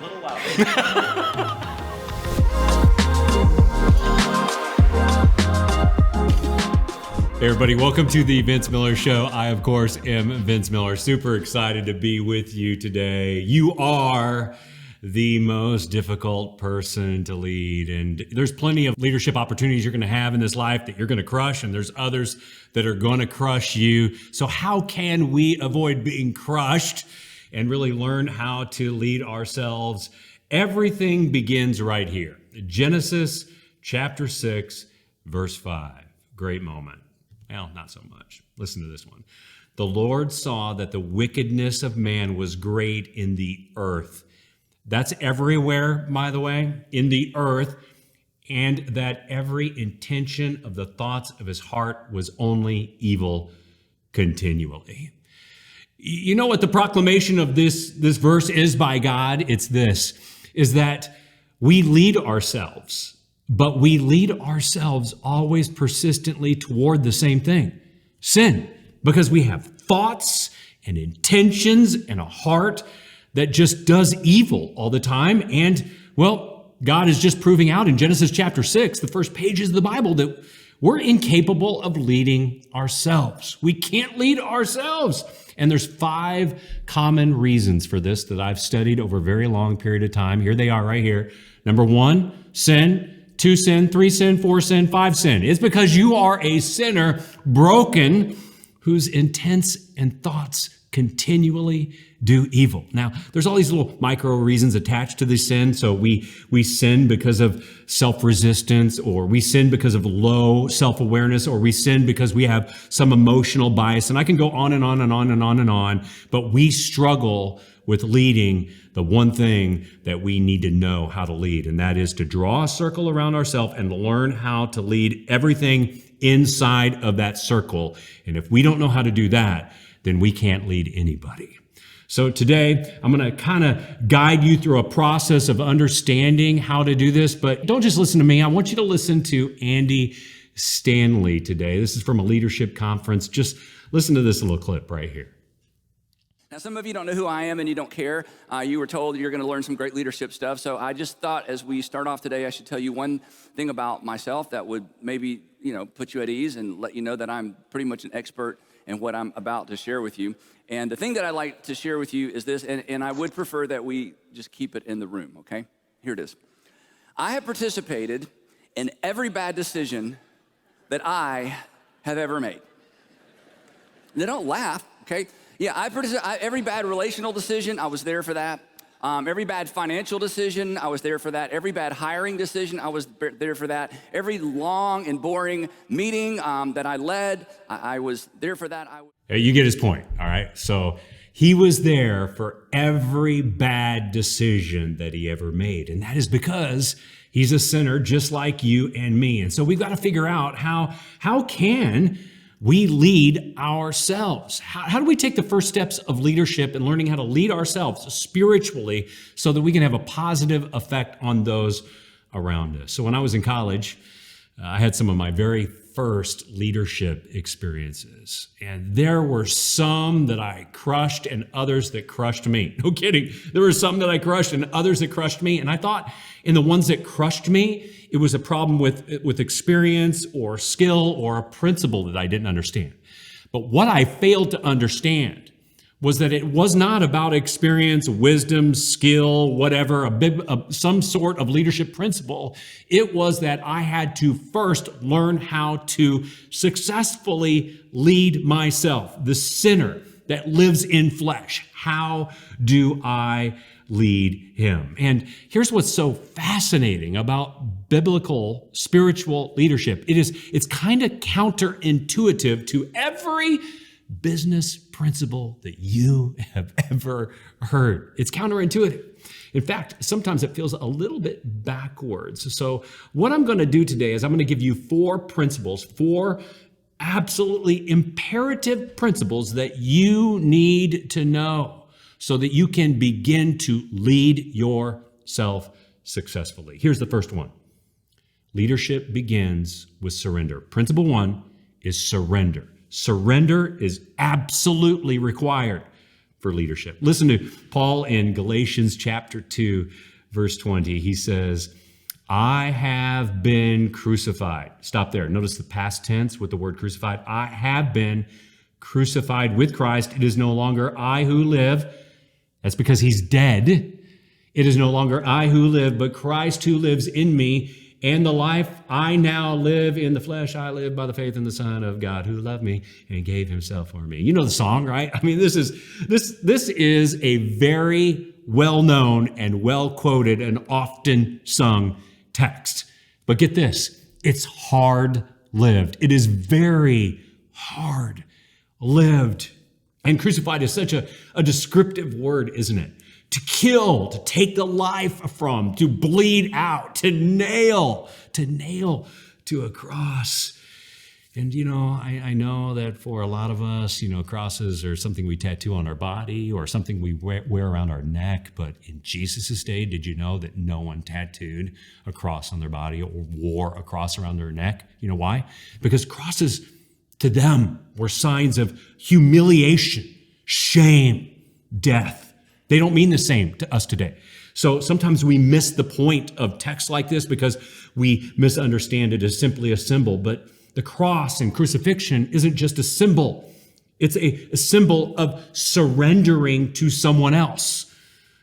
A little louder. Hey everybody, welcome to the Vince Miller Show. I, of course, am Vince Miller. Super excited to be with you today. You are the most difficult person to lead, and there's plenty of leadership opportunities you're going to have in this life that you're going to crush, and there's others that are going to crush you. So how can we avoid being crushed and really learn how to lead ourselves? Everything begins right here. Genesis chapter 6, verse 5. Great moment. Well, not so much. Listen to this one. The Lord saw that the wickedness of man was great in the earth. That's everywhere, by the way, in the earth, and that every intention of the thoughts of his heart was only evil continually. You know what the proclamation of this verse is by God? It's this, is that we lead ourselves. But we lead ourselves always persistently toward the same thing, sin, because we have thoughts and intentions and a heart that just does evil all the time. And, well, God is just proving out in Genesis chapter 6, the first pages of the Bible, that we're incapable of leading ourselves. We can't lead ourselves. And there's 5 common reasons for this that I've studied over a very long period of time. Here they are right here. Number 1, sin. 2 sin, 3 sin, 4 sin, 5 sin. It's because you are a sinner, broken, whose intents and thoughts continually do evil. Now, there's all these little micro reasons attached to the sin. So we sin because of self-resistance, or we sin because of low self-awareness, or we sin because we have some emotional bias. And I can go on and on and on and on and on, but we struggle with leading the one thing that we need to know how to lead, and that is to draw a circle around ourselves and learn how to lead everything inside of that circle. And if we don't know how to do that, then we can't lead anybody. So today, I'm going to kind of guide you through a process of understanding how to do this, but don't just listen to me. I want you to listen to Andy Stanley today. This is from a leadership conference. Just listen to this little clip right here. Now, some of you don't know who I am and you don't care. You were told you're going to learn some great leadership stuff. So I just thought as we start off today, I should tell you one thing about myself that would maybe, put you at ease and let you know that I'm pretty much an expert in what I'm about to share with you. And the thing that I'd like to share with you is this, and I would prefer that we just keep it in the room, okay? Here it is. I have participated in every bad decision that I have ever made. Now, don't laugh, okay? Yeah, every bad relational decision, I was there for that. Every bad financial decision, I was there for that. Every bad hiring decision, I was there for that. Every long and boring meeting that I led, I was there for that. You get his point, all right? So he was there for every bad decision that he ever made. And that is because he's a sinner just like you and me. And so we've got to figure out how can we lead ourselves? How do we take the first steps of leadership and learning how to lead ourselves spiritually so that we can have a positive effect on those around us? So when I was in college, I had some of my very first leadership experiences. And there were some that I crushed and others that crushed me. No kidding. There were some that I crushed and others that crushed me. And I thought in the ones that crushed me, it was a problem with experience or skill or a principle that I didn't understand. But what I failed to understand was that it was not about experience, wisdom, skill, whatever, some sort of leadership principle. It was that I had to first learn how to successfully lead myself, the sinner that lives in flesh. How do I lead him? And here's what's so fascinating about biblical spiritual leadership. It's kind of counterintuitive to every business principle that you have ever heard. It's counterintuitive. In fact, sometimes it feels a little bit backwards. So what I'm going to do today is I'm going to give you 4 principles, 4 absolutely imperative principles that you need to know so that you can begin to lead yourself successfully. Here's the first one. Leadership begins with surrender. Principle 1 is surrender. Surrender is absolutely required. for leadership. Listen to Paul in Galatians chapter 2, verse 20. He says, I have been crucified. Stop there. Notice the past tense with the word crucified. I have been crucified with Christ. It is no longer I who live. That's because he's dead. It is no longer I who live, but Christ who lives in me. And the life I now live in the flesh, I live by the faith in the Son of God who loved me and gave himself for me. You know the song, right? I mean, this is a very well-known and well-quoted and often sung text. But get this, it's hard-lived. It is very hard-lived. And crucified is such a descriptive word, isn't it? To kill, to take the life from, to bleed out, to nail to a cross. And, I know that for a lot of us, crosses are something we tattoo on our body or something we wear around our neck. But in Jesus' day, did you know that no one tattooed a cross on their body or wore a cross around their neck? You know why? Because crosses to them were signs of humiliation, shame, death. They don't mean the same to us today. So sometimes we miss the point of texts like this because we misunderstand it as simply a symbol. But the cross and crucifixion isn't just a symbol. It's a symbol of surrendering to someone else.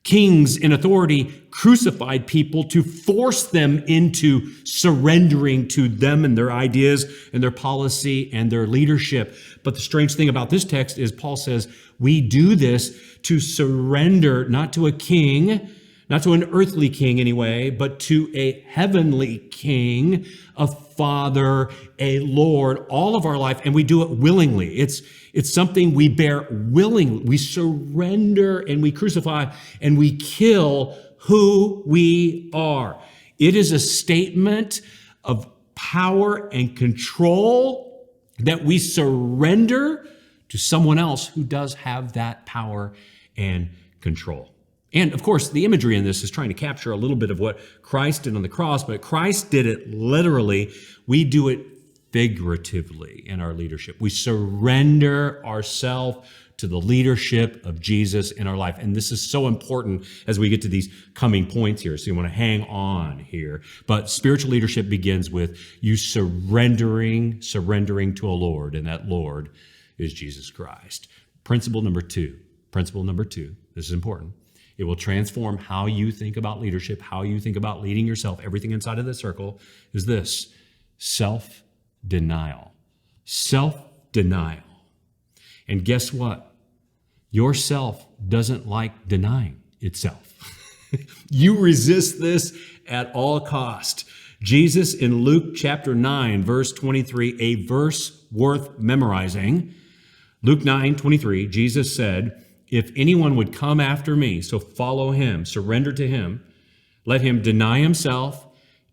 Kings in authority crucified people to force them into surrendering to them and their ideas and their policy and their leadership. But the strange thing about this text is Paul says, we do this to surrender not to a king, not to an earthly king anyway, but to a heavenly king, a father, a Lord, all of our life, and we do it willingly. It's something we bear willingly. We surrender and we crucify and we kill who we are. It is a statement of power and control that we surrender to someone else who does have that power and control. And of course, the imagery in this is trying to capture a little bit of what Christ did on the cross, but Christ did it literally. We do it figuratively in our leadership. We surrender ourselves to the leadership of Jesus in our life. And this is so important as we get to these coming points here. So you want to hang on here. But spiritual leadership begins with you surrendering to a Lord, and that Lord is Jesus Christ. Principle number two, this is important. It will transform how you think about leadership, how you think about leading yourself. Everything inside of the circle is this: self-denial. Self-denial. And guess what? Yourself doesn't like denying itself. You resist this at all cost. Jesus in Luke chapter 9, verse 23, a verse worth memorizing. Luke 9:23, Jesus said, if anyone would come after me, so follow him, surrender to him, let him deny himself,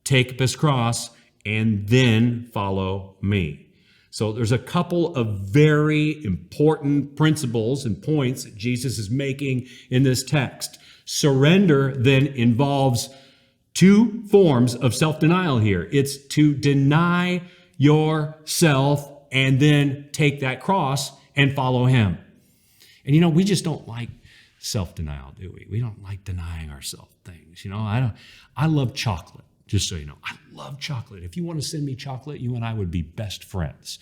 take up his cross, and then follow me. So there's a couple of very important principles and points that Jesus is making in this text. Surrender then involves two forms of self-denial here. It's to deny yourself and then take that cross and follow him. And we just don't like self-denial, do we? We don't like denying ourselves things. I love chocolate, just so you know. I love chocolate. If you want to send me chocolate, you and I would be best friends.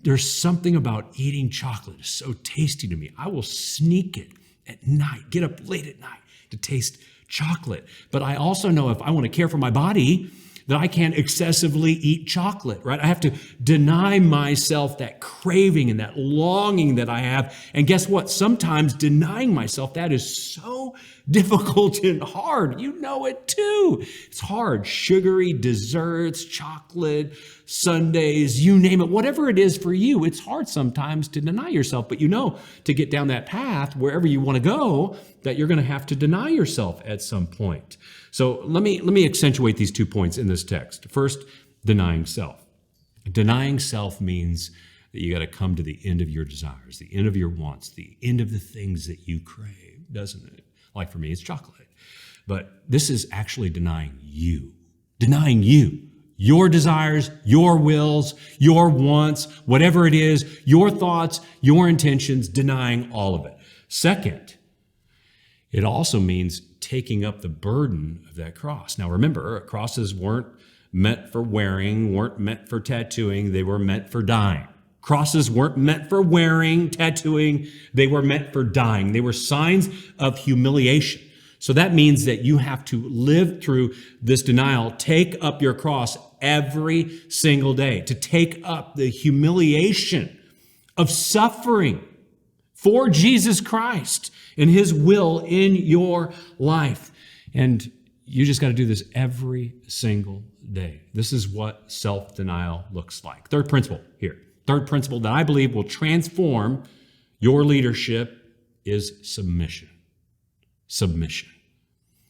There's something about eating chocolate. It's so tasty to me. I will sneak it at night, get up late at night to taste chocolate. But I also know if I want to care for my body, that I can't excessively eat chocolate, right? I have to deny myself that craving and that longing that I have. And guess what? Sometimes denying myself, that is so difficult and hard. You know it too. It's hard. Sugary desserts, chocolate, sundaes, you name it, whatever it is for you, it's hard sometimes to deny yourself. But to get down that path, wherever you want to go, that you're going to have to deny yourself at some point. So let me accentuate these 2 points in this text. First, denying self. Denying self means that you got to come to the end of your desires, the end of your wants, the end of the things that you crave, doesn't it? Like for me, it's chocolate. But this is actually denying you, your desires, your wills, your wants, whatever it is, your thoughts, your intentions, denying all of it. Second, it also means taking up the burden of that cross. Now remember, crosses weren't meant for wearing, weren't meant for tattooing, they were meant for dying. Crosses weren't meant for wearing, tattooing, they were meant for dying. They were signs of humiliation. So that means that you have to live through this denial, take up your cross every single day, to take up the humiliation of suffering for Jesus Christ and his will in your life. And you just got to do this every single day. This is what self-denial looks like. Third principle here. Third principle that I believe will transform your leadership is submission. Submission.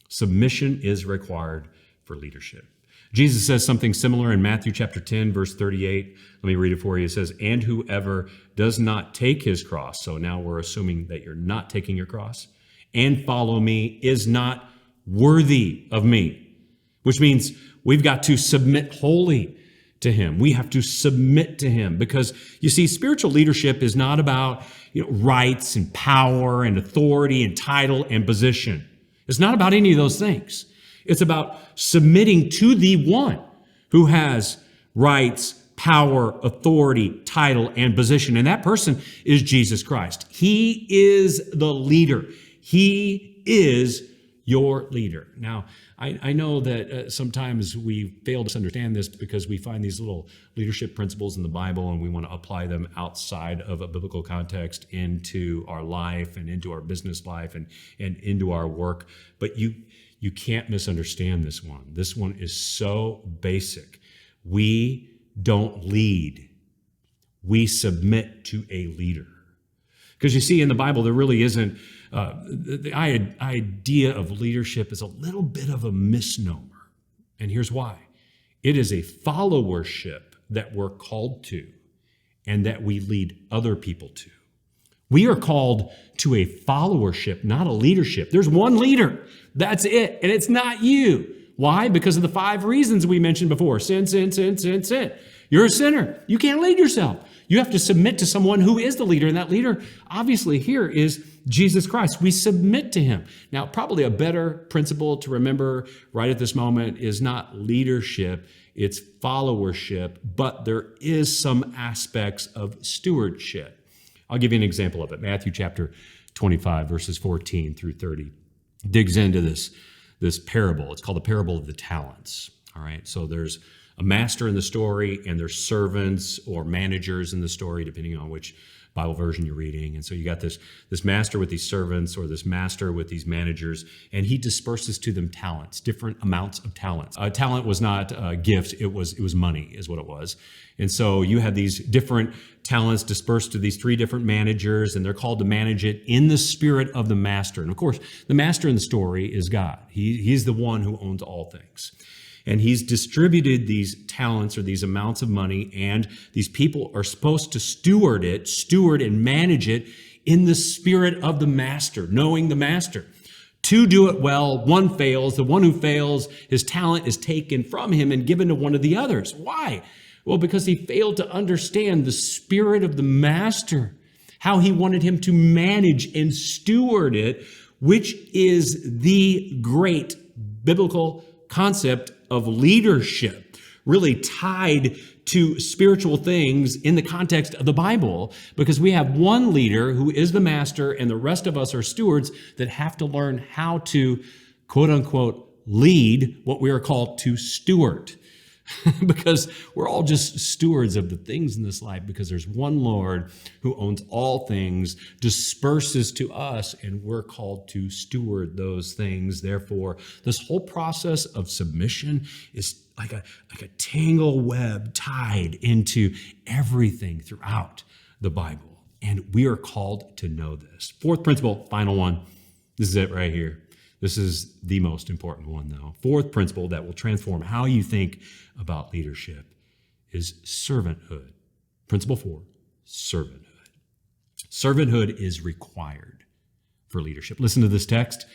Submission is required for leadership. Jesus says something similar in Matthew chapter 10, verse 38. Let me read it for you. It says, and whoever does not take his cross, so now we're assuming that you're not taking your cross, and follow me is not worthy of me, which means we've got to submit wholly to him. We have to submit to him because, you see, spiritual leadership is not about rights and power and authority and title and position. It's not about any of those things. It's about submitting to the one who has rights, power, authority, title, and position. And that person is Jesus Christ. He is the leader. He is your leader. Now, I know that sometimes we fail to understand this because we find these little leadership principles in the Bible and we want to apply them outside of a biblical context into our life and into our business life and into our work. But you can't misunderstand this one. This one is so basic. We don't lead. We submit to a leader. Because you see, in the Bible, there really isn't, the idea of leadership is a little bit of a misnomer. And here's why. It is a followership that we're called to and that we lead other people to. We are called to a followership, not a leadership. There's one leader. That's it. And it's not you. Why? Because of the 5 reasons we mentioned before. Sin, sin, sin, sin, sin. You're a sinner. You can't lead yourself. You have to submit to someone who is the leader. And that leader, obviously, here is Jesus Christ. We submit to him. Now, probably a better principle to remember right at this moment is not leadership. It's followership. But there is some aspects of stewardship. I'll give you an example of it. Matthew chapter 25, verses 14 through 30, digs into this parable. It's called the parable of the talents. All right, so there's a master in the story, and there's servants or managers in the story, depending on which Bible version you're reading. And so you got this master with these servants or this master with these managers, and he disperses to them talents, different amounts of talents. A talent was not a gift, it was money is what it was. And so you had these different talents dispersed to these 3 different managers, and they're called to manage it in the spirit of the master. And of course, the master in the story is God. He's the one who owns all things. And he's distributed these talents or these amounts of money, and these people are supposed to steward and manage it in the spirit of the master, knowing the master. 2 do it well, 1 fails. The one who fails, his talent is taken from him and given to one of the others. Why? Well, because he failed to understand the spirit of the master, how he wanted him to manage and steward it, which is the great biblical concept of leadership, really tied to spiritual things in the context of the Bible, because we have one leader who is the master and the rest of us are stewards that have to learn how to, quote unquote, lead what we are called to steward. Because we're all just stewards of the things in this life, because there's one Lord who owns all things, disperses to us, and we're called to steward those things. Therefore, this whole process of submission is like a tangle web tied into everything throughout the Bible. And we are called to know this. 4th principle, final one. This is it right here. This is the most important one, though. 4th principle that will transform how you think about leadership is servanthood. Principle 4, servanthood. Servanthood is required for leadership. Listen to this text.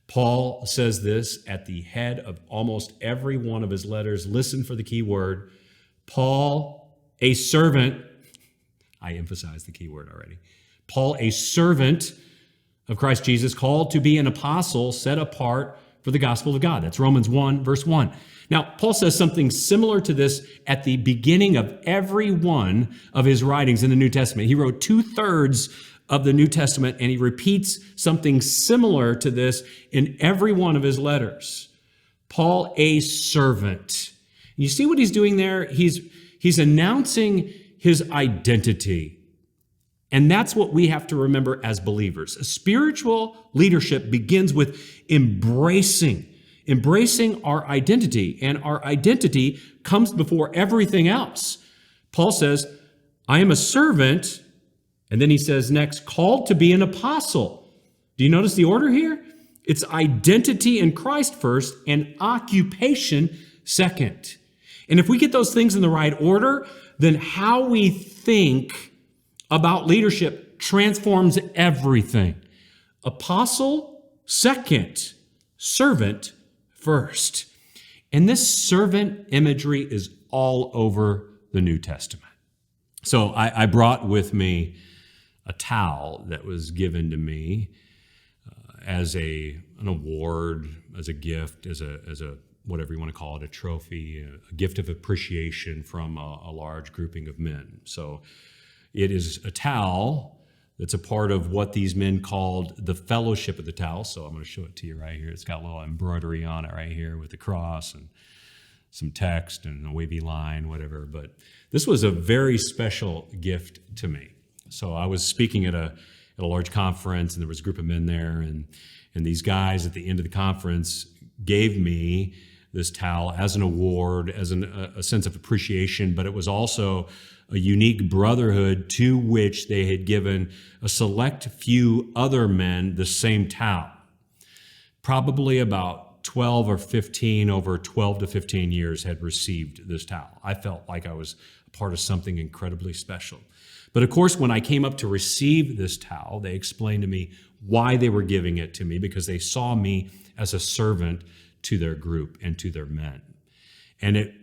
Paul says this at the head of almost every one of his letters. Listen for the key word. Paul, a servant. I emphasized the key word already. Paul, a servant of Christ Jesus, called to be an apostle, set apart for the gospel of God. That's Romans 1, verse 1. Now, Paul says something similar to this at the beginning of every one of his writings in the New Testament. He wrote 2/3 of the New Testament, and he repeats something similar to this in every one of his letters. Paul, a servant. You see what he's doing there? He's announcing his identity. And that's what we have to remember as believers. Spiritual leadership begins with embracing our identity, and our identity comes before everything else. Paul says, I am a servant, and then he says next, called to be an apostle. Do you notice the order here? It's identity in Christ first and occupation second. And if we get those things in the right order, then how we think about leadership transforms everything. Apostle second, servant first. And this servant imagery is all over the New Testament. So I brought with me a towel that was given to me as an award, as a gift, as a whatever you want to call it, a trophy, a gift of appreciation from a large grouping of men. So it is a towel that's a part of what these men called the fellowship of the towel. So I'm going to show it to you right here. It's got a little embroidery on it right here with the cross and some text and a wavy line, whatever. But this was a very special gift to me. So I was speaking at a large conference, and there was a group of men there, and these guys at the end of the conference gave me this towel as an award, as a sense of appreciation, but it was also a unique brotherhood to which they had given a select few other men the same towel. Probably about 12 or 15, over 12 to 15 years had received this towel. I felt like I was a part of something incredibly special. But of course, when I came up to receive this towel, they explained to me why they were giving it to me, because they saw me as a servant to their group and to their men. And it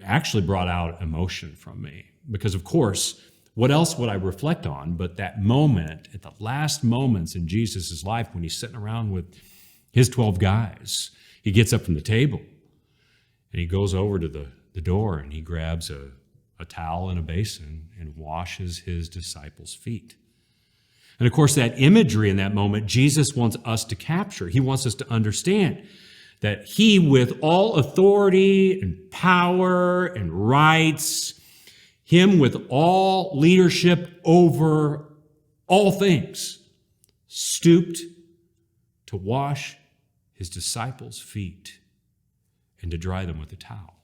actually brought out emotion from me, because of course, what else would I reflect on but that moment, at the last moments in Jesus' life when he's sitting around with his 12 guys. He gets up from the table and he goes over to the door and he grabs a towel and a basin and washes his disciples' feet. And of course, that imagery in that moment, Jesus wants us to capture. He wants us to understand that he, with all authority and power and rights, him with all leadership over all things, stooped to wash his disciples' feet and to dry them with a towel.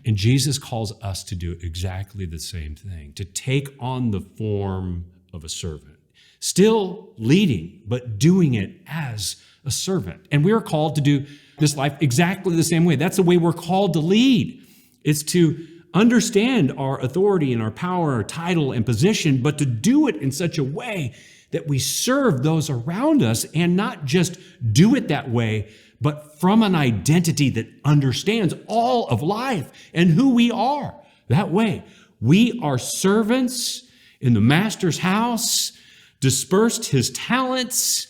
And Jesus calls us to do exactly the same thing, to take on the form of a servant, still leading, but doing it as a servant. And we are called to do this life exactly the same way. That's the way we're called to lead. It's to understand our authority and our power, our title and position, but to do it in such a way that we serve those around us, and not just do it that way, but from an identity that understands all of life and who we are. That way, we are servants in the master's house, dispersed his talents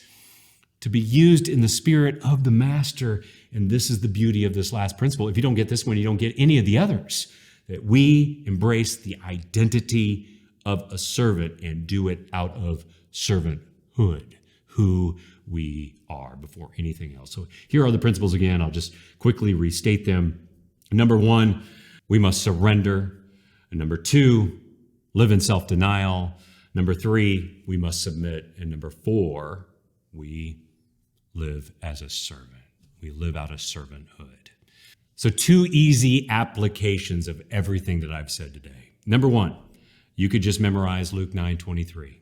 to be used in the spirit of the master. And this is the beauty of this last principle. If you don't get this one, you don't get any of the others. That we embrace the identity of a servant and do it out of servanthood, who we are before anything else. So here are the principles again. I'll just quickly restate them. Number one, we must surrender. And number two, live in self-denial. Number three, we must submit. And number four, we live as a servant. We live out of servanthood. So 2 easy applications of everything that I've said today. Number one, you could just memorize Luke 9:23.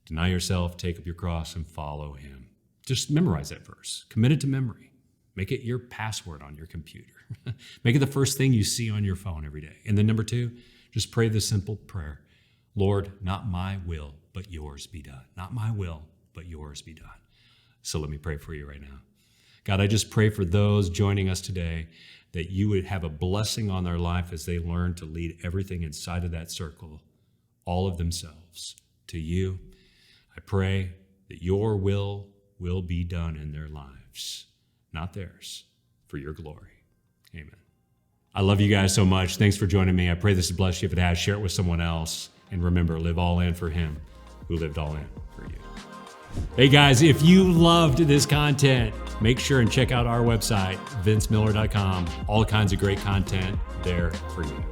Deny yourself, take up your cross, and follow him. Just memorize that verse. Commit it to memory. Make it your password on your computer. Make it the first thing you see on your phone every day. And then number two, just pray this simple prayer. Lord, not my will, but yours be done. Not my will, but yours be done. So let me pray for you right now. God, I just pray for those joining us today that you would have a blessing on their life as they learn to lead everything inside of that circle, all of themselves, to you. I pray that your will be done in their lives, not theirs, for your glory. Amen. I love you guys so much. Thanks for joining me. I pray this has blessed you. If it has, share it with someone else. And remember, live all in for him who lived all in for you. Hey guys, if you loved this content, make sure and check out our website, vincemiller.com. All kinds of great content there for you.